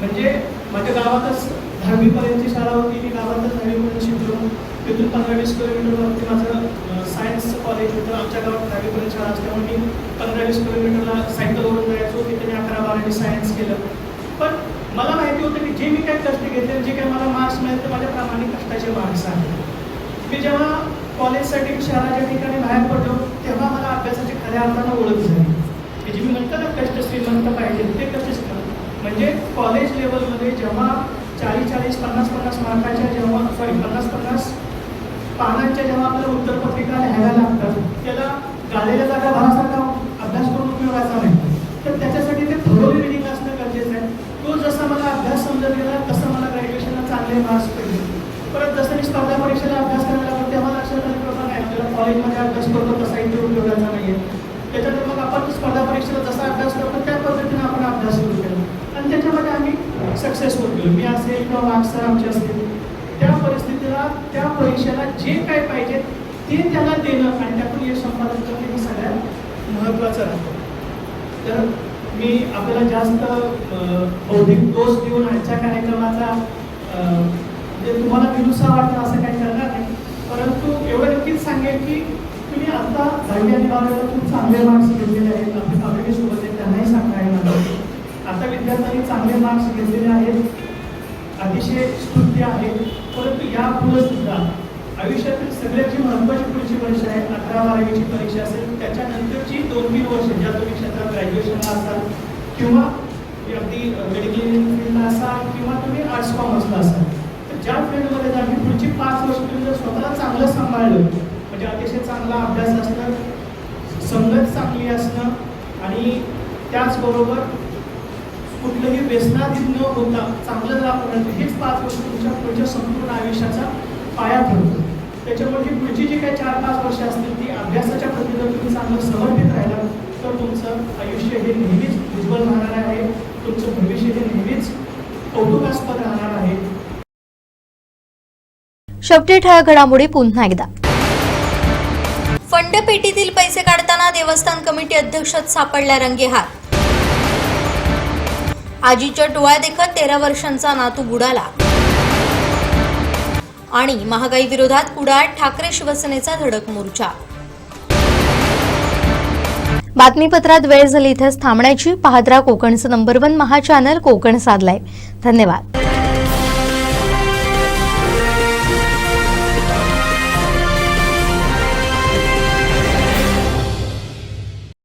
म्हणजे माझ्या गावातच 10वीपर्यंतची शाळा होती, मी गावातच 10वीपर्यंत शिकलो। तिथून 15-20 किलोमीटरवरती माझं सायन्सचं कॉलेज होतं। आमच्या गावात 10वीपर्यंत शाळा असल्यामुळे मी 15-20 किलोमीटरला सायकलवरून जायचो, तिथे मी 11-12वी सायन्स केलं। पण मला माहिती होतं की जे मी काही कष्ट घेतले, जे काही मला मार्क्स मिळाले ते माझ्या प्रामाणिक कष्टाचे मार्क्स आहेत। मी जेव्हा कॉलेजसाठी शहराच्या ठिकाणी बाहेर पडलो तेव्हा मला अभ्यासाची खऱ्या अर्थानं ओळख झाली की जे मी म्हणतो ना कष्ट श्रीमंत पाहिजे ते कसे म्हणजे कॉलेज लेवलमध्ये जेव्हा 40-50 मार्काच्या जेव्हा 50 पानांच्या जेव्हा आपल्याला उत्तरपत्रिका लिहायला लागतात त्याला गालेल्या जागा भावासारखा अभ्यास करून उपयोगाचा नाही. तर त्याच्यासाठी ते थोडं रिडिंग असणं गरजेचं आहे. तो जसा मला अभ्यास समजत गेला तसं मला ग्रॅज्युएशनला चांगले मार्क्स पडले. परत जसं मी स्पर्धा परीक्षेला अभ्यास करायला लागलो तेव्हा लक्षात आलं की बाबा नाही, आपल्याला कॉलेजमध्ये अभ्यास करतो तसा इथे उपयोगाचा नाही आहे. त्याच्यानंतर मग आपण स्पर्धा परीक्षेला जसा अभ्यास करतो त्या पद्धतीने आपण अभ्यास सुरू केला आणि त्याच्यामध्ये आम्ही सक्सेसफुल गेलो. मी असेल किंवा मार्क्स सर आमचे असतील, त्या परिस्थितीला त्या परीक्षेला जे काय पाहिजे ते त्याला देणं आणि त्यातून यश संपादन करणं हे सगळ्यात महत्त्वाचं राहतं. तर मी आपल्याला जास्त बौद्धिक दोष देऊन आजच्या कार्यक्रमाचा म्हणजे तुम्हाला विरुसा वाटतं असं काही करणार नाही. परंतु एवढं नक्कीच सांगेल की तुम्ही आता 10वी आणि 12वीला खूप चांगले मार्क्स घेतलेले आहेत. आपले कॉम्पिटिशनसोबत आहेत त्यांनाही सांगता येणार. आता विद्यार्थ्यांनी चांगले मार्क्स घेतलेले आहेत, अतिशय स्तुत्य आहे. परंतु यापुढे सुद्धा आयुष्यातील सगळ्यात जी महत्त्वाची पुढची परीक्षा आहे 11-12वीची परीक्षा असेल, त्याच्यानंतरची 2-3 वर्ष ज्या तुम्ही क्षेत्रात ग्रॅज्युएशनला असाल किंवा अगदी मेडिकल फील्डला असाल किंवा तुम्ही आर्ट्स कॉमर्सला असाल, तर ज्या फील्डमध्ये जा मी पुढची 5 वर्ष तुम्ही जर स्वतःला चांगलं सांभाळलं म्हणजे अतिशय चांगला अभ्यास असणं, संगत चांगली असणं आणि त्याचबरोबर कुठलंही व्यसनाधीन न होता चांगलं जर आपण हेच 5 वर्ष तुमच्या पुढच्या संपूर्ण आयुष्याचा पाया ठरतो. त्याच्यामुळे ही पुढची जी काही 4-5 वर्ष असतील ती अभ्यासाच्या प्रती जर तुम्ही चांगलं समर्पित राहिला तर तुमचं आयुष्य हे नेहमीच उज्ज्वल राहणार आहे, तुमचं भविष्य हे नेहमीच कौतुकास्पद राहणार आहे. शेवटी ठळक घडामोडी पुन्हा एकदा. फंडपेटीतील पैसे काढताना देवस्थान कमिटी अध्यक्षच सापडल्या रंगेहात. आजीच्या डोळ्या देखत 13 वर्षांचा नातू बुडाला. आणि महागाई विरोधात कुडाळ ठाकरे शिवसेनेचा धडक मोर्चा. बातमीपत्रात वेळ झाली इथेच थांबण्याची. पाहत राहा कोकणचं नंबर 1 महा चॅनल कोकण साधलाय. धन्यवाद.